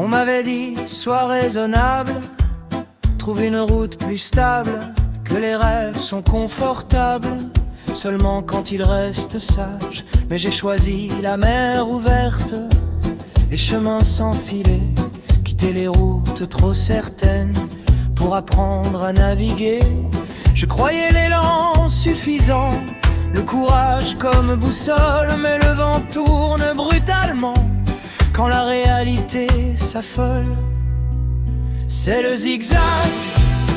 On m'avait dit, sois raisonnable, trouve une route plus stable, que les rêves sont confortables seulement quand ils restent sages. Mais j'ai choisi la mer ouverte, les chemins sans filet, quitter les routes trop certaines pour apprendre à naviguer. Je croyais l'élan suffisant, le courage comme boussole, mais le vent tourne brutalement quand la réalité s'affole. C'est le zigzag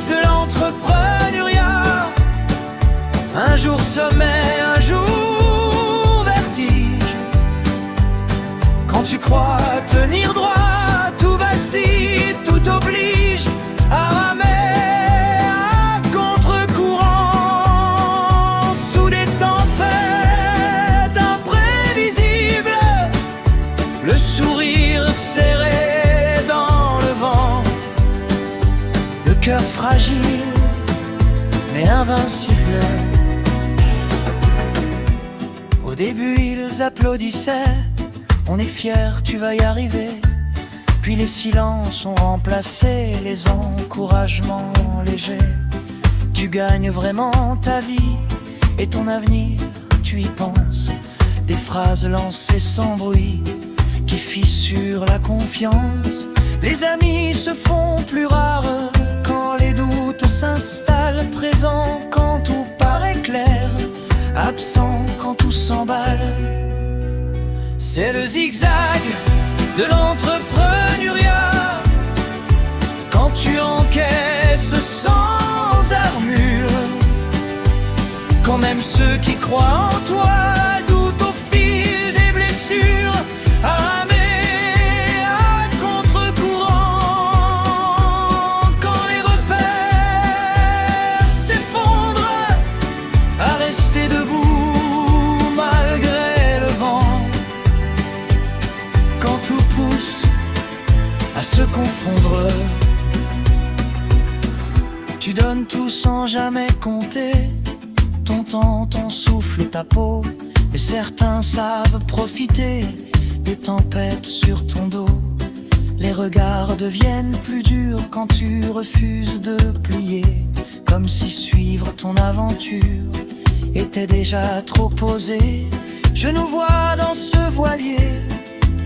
de l'entrepreneuriat, un jour sommet, un jour vertige. Quand tu crois tenir droit, tout vacille, tout oblige à ramer à contre-courant sous des tempêtes imprévisibles, le sourire serré dans le vent, le cœur fragile mais invincible. Au début ils applaudissaient, on est fier, tu vas y arriver. Puis les silences ont remplacé les encouragements légers. Tu gagnes vraiment ta vie et ton avenir, tu y penses. Des phrases lancées sans bruit qui fissurent la confiance. Les amis se font plus rares quand les doutes s'installent. Présent quand tout paraît clair, absent quand tout s'emballe. C'est le zigzag de l'entrepreneuriat, quand tu encaisses sans armure, quand même ceux qui croient en toi doutent au fil des blessures, à ramer à contre-courant, quand les repères s'effondrent, à rester debout malgré le vent, quand tout pousse à se confondre. Tu donnes tout sans jamais compter ton temps, ton souffle, ta peau. Mais certains savent profiter des tempêtes sur ton dos. Les regards deviennent plus durs quand tu refuses de plier, comme si suivre ton aventure était déjà trop posé. Je nous vois dans ce voilier,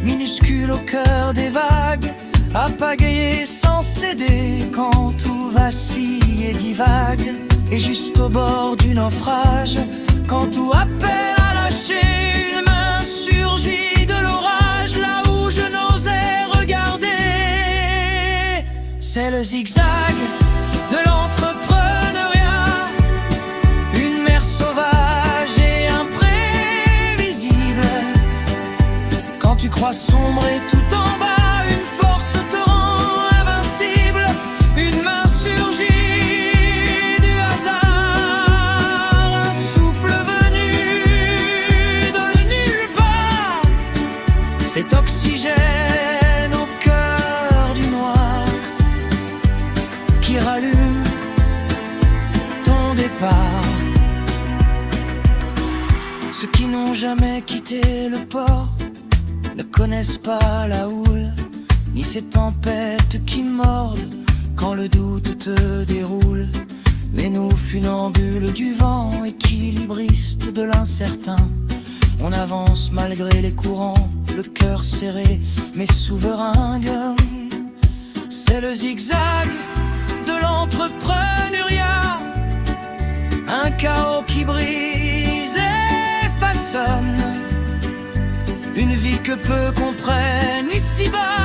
minuscule au cœur des vagues, à pagayer sans céder quand tout vacille et divague. Et juste au bord du naufrage, quand tout appelle à lâcher, une main surgit de l'orage, là où je n'osais regarder. C'est le zigzag de l'entrepreneuriat, une mer sauvage et imprévisible. Quand tu crois sombrer tout en bas, une force te rend invincible. Une main surgit du hasard, un souffle venu de nulle part. Cet oxygène au cœur du noir qui rallume ton départ. Ceux qui n'ont jamais quitté le port ne connaissent pas la houle, ni ces tempêtes qui mordent quand le doute te déroule. Mais nous, funambules du vent, équilibristes de l'incertain, on avance malgré les courants, le cœur serré mais souverain. C'est le zigzag de l'entrepreneuriat, un chaos qui brise et façonne une vie que peu comprennent ici-bas.